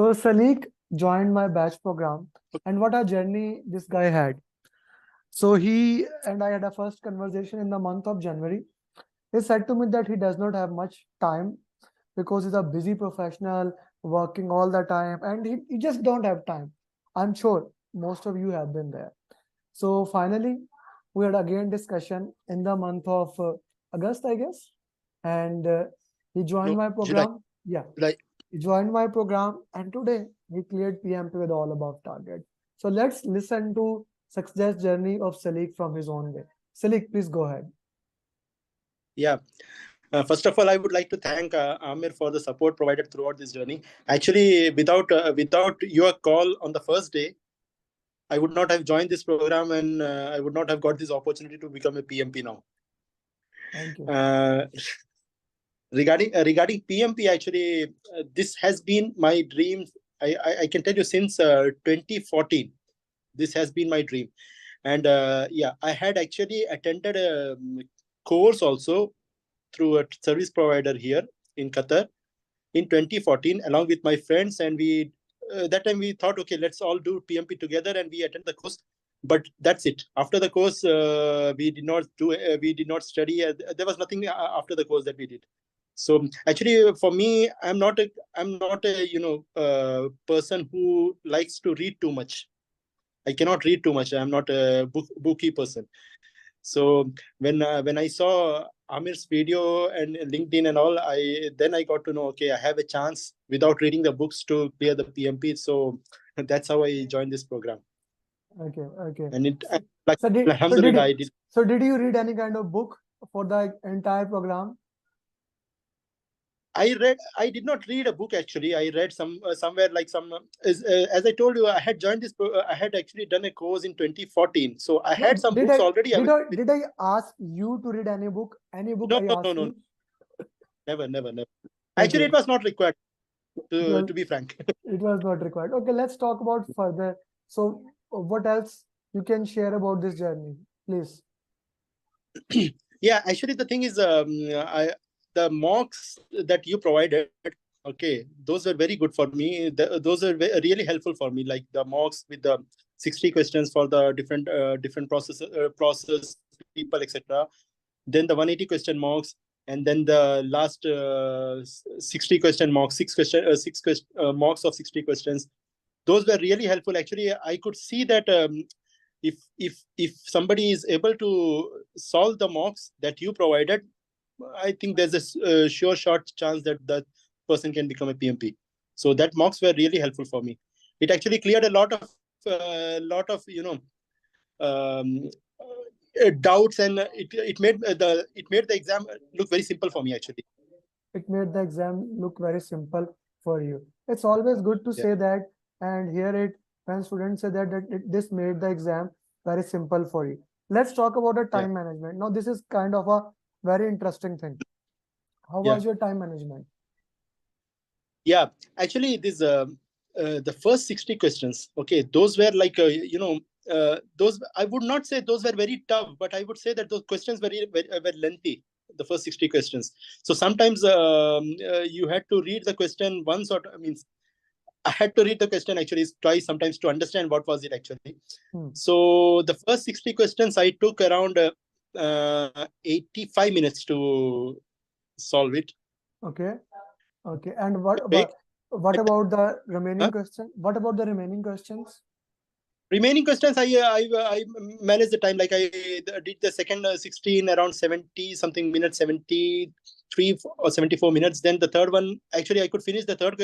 So Saleek joined my batch program, and what a journey this guy had. So he and I had a first conversation in the month of January. He said to me that he does not have much time because he's a busy professional working all the time, and he just don't have time. I'm sure most of you have been there. So finally, we had again discussion in the month of August, I guess, and he joined No, my July. program. Yeah, July. he joined my program, and today he cleared PMP with all above target. So let's listen to success journey of Saleek from his own way. Saleek, please go ahead. Yeah. First of all, I would like to thank Amer for the support provided throughout this journey. Actually, without your call on the first day, I would not have joined this program, and I would not have got this opportunity to become a PMP now. Thank you. Uh, regarding PMP, actually, this has been my dream. I can tell you since 2014. This has been my dream, and yeah, I had actually attended a course also through a service provider here in Qatar in 2014 along with my friends, and we that time we thought, okay, let's all do PMP together, and we attend the course. But that's it. After the course, we did not study. There was nothing after the course that we did. So actually, for me, I'm not a person who likes to read too much. I cannot read too much. I'm not a booky person. So when I saw Amir's video and LinkedIn and all, I got to know, okay, I have a chance without reading the books to clear the PMP. So that's how I joined this program. Okay, okay. And it So, like so did Alhamdulillah, I did. so did you read any kind of book for the entire program? I did not read a book actually. I read somewhere like as I told you, I had joined this. I had actually done a course in 2014, so I had No, some books already available. did I ask you to read any book? Any book No, I no, no, asked no, you? never. Actually, Okay, it was not required. it was To be frank. it was not required. Okay, let's talk about further. So, what else you can share about this journey, please? Yeah, actually, the thing is, the mocks that you provided, okay, those were very good for me. Those are really helpful for me. Like the mocks with the 60 questions for the different process people, etc. Then the 180 question mocks, and then the last 60 question mocks, mocks of 60 questions. Those were really helpful. Actually, I could see that. If somebody is able to solve the mocks that you provided, I think there's a sure shot chance that that person can become a PMP. So that mocks were really helpful for me. It actually cleared a lot of um, doubts, and it made the exam look very simple for me actually. It made the exam look very simple for you. It's always good to Yeah, say that and hear it when students say this made the exam very simple for you. Let's talk about the yeah, time management. Now, this is kind of a very interesting thing. How yeah, was your time management? yeah. Actually, this the first 60 questions. Okay, those were like those. I would not say those were very tough, but I would say that those questions were lengthy. The first 60 questions. So sometimes you had to read the question once, or means I had to read the question actually twice sometimes to understand what was it actually. Hmm. So the first 60 questions I took around 85 minutes to solve it. Okay. Okay. And Okay. what about the remaining Huh? question? What about the remaining questions? Remaining questions, I managed the time. Like I did the second 16 around 70 something minutes, 73 or 74 minutes. Then the third one, actually, I could finish the third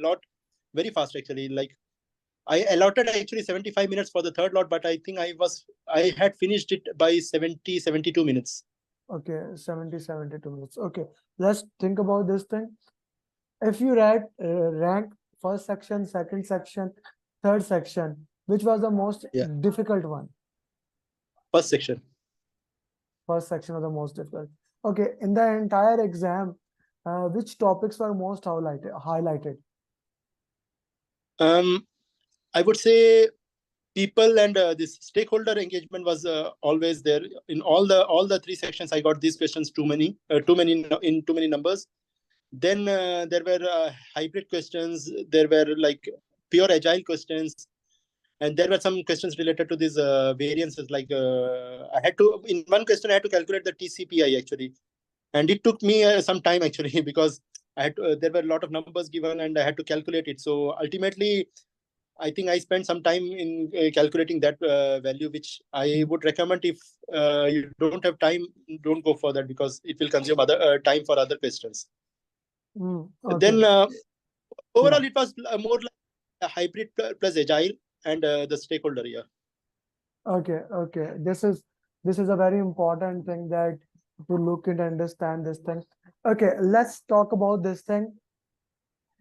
lot very fast. Actually, like I allotted actually 75 minutes for the third lot, but I think I had finished it by 72 minutes. Okay, 72 minutes. Okay, let's think about this thing. If you rank first section, second section, third section, which was the most Yeah, difficult one? first section. First section was the most difficult. Okay, in the entire exam, which topics were most highlighted? I would say people and this stakeholder engagement was always there in all the three sections. I got these questions too many in too many numbers. Then there were hybrid questions. There were like pure agile questions. And there were some questions related to these variances. Like I had to, in one question, I had to calculate the TCPI actually. And it took me some time actually because I had to, there were a lot of numbers given and I had to calculate it. So ultimately, I think I spent some time in calculating that value, which I would recommend if you don't have time, don't go for that because it will consume other time for other questions. Okay. Then overall, Yeah. it was more like a hybrid plus agile and the stakeholder. Yeah. Okay. This is a very important thing that to look and understand this thing. Okay, let's talk about this thing.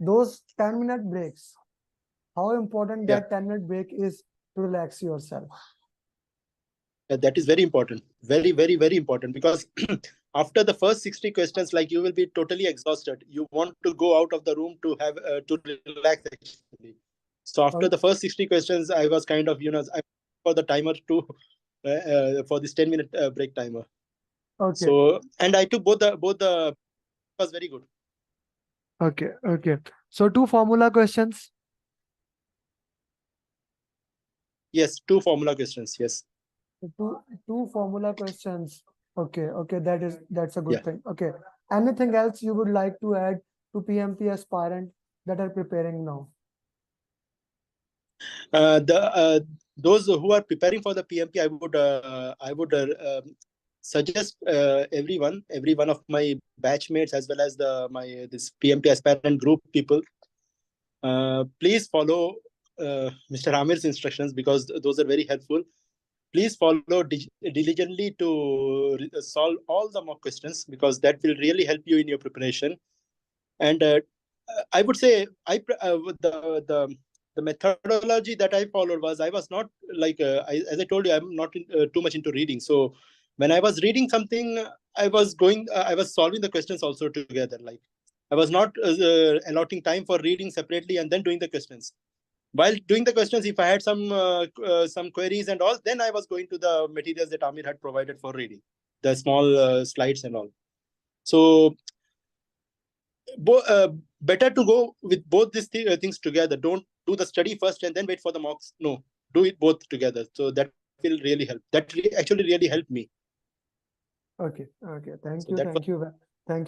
Those 10-minute breaks. How important Yeah. that 10-minute break is to relax yourself. That is very important. Very important because after the first 60 questions, like you will be totally exhausted. You want to go out of the room to have to relax actually. So after the first 60 questions, I was kind of, I for the timer to for this 10-minute break timer. Okay. So, and I took both the was very good. Okay. So 2 formula questions. Yes, 2 formula questions. Yes. Two formula questions. Okay. That's a good Yeah. thing. Okay. Anything else you would like to add to PMP aspirant that are preparing now? Those who are preparing for the PMP, I would suggest every one of my batchmates as well as this PMP aspirant group people, please follow Mr. Amer's instructions because those are very helpful. Please follow diligently to solve all the mock questions because that will really help you in your preparation. And I would say the methodology that I followed was I was not like as I told you, I'm not too much into reading. So when I was reading something, I was solving the questions also together. Like I was not allotting time for reading separately and then doing the questions. While doing the questions, if I had some queries and all, then I was going to the materials that Amer had provided for reading, the small slides and all. So better to go with both these things together. Don't do the study first and then wait for the mocks. No, do it both together. So that will really help. That actually really helped me. Okay. Thank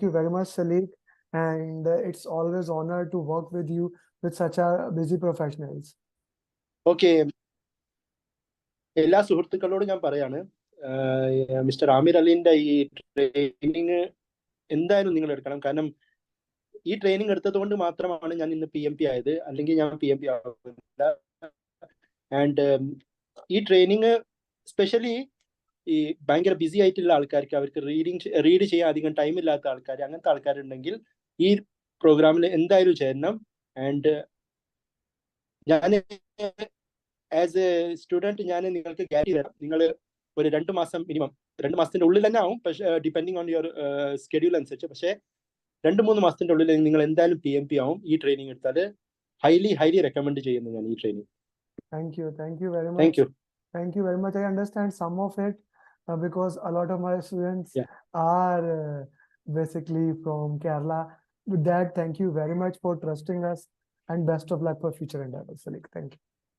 you very much, Saleek. And it's always honor to work with you with such a busy professionals. Okay. എല്ലാ സുഹൃത്തുക്കളോടും ഞാൻ പറയാണ് mister Aamir അലിന്റെ ഈ training എന്തായാലും നിങ്ങൾ എടുക്കണം. കാരണം ഈ training എടുത്തത് കൊണ്ട് മാത്രമാണ് ഞാൻ ഇന്ന് PMP ആയത്. അല്ലെങ്കിൽ ഞാൻ PMP ആവില്ല. ആൻഡ് ഈ ട്രെയിനിങ് സ്പെഷ്യലി ഈ ഭയങ്കര ബിസി ആയിട്ടുള്ള ആൾക്കാർക്ക്, അവർക്ക് റീഡ് ചെയ്യാൻ അധികം ടൈം ഇല്ലാത്ത ആൾക്കാർ, അങ്ങനത്തെ ആൾക്കാരുണ്ടെങ്കിൽ ഈ പ്രോഗ്രാമിൽ എന്തായാലും ചേരണം. ആൻഡ് ഞാൻ ആസ് എ സ്റ്റുഡൻറ് ഞാൻ നിങ്ങൾക്ക് ഗ്യാരണ്ടി തരാം, നിങ്ങൾ ഒരു 2 മാസം മിനിമം, 2 മാസത്തിന്റെ ഉള്ളിൽ തന്നെ ആവും, പക്ഷേ ഡിപ്പെൻഡിങ് ഓൺ യുവർ സ്കെഡ്യൂൾ അനുസരിച്ച്. പക്ഷേ 2-3 മാസത്തിന്റെ ഉള്ളിൽ നിങ്ങൾ എന്തായാലും PMP ആവും ഈ ട്രെയിനിങ് എടുത്താൽ. ഹൈലി റെക്കമെൻഡ് ചെയ്യുന്നു ഞാൻ ഈ training. Thank you very much. Thank you very much. I understand some of it because a lot of my students Yeah. are basically from Kerala. With that, thank you very much for trusting us and best of luck for future endeavors, Saleek. Thank you.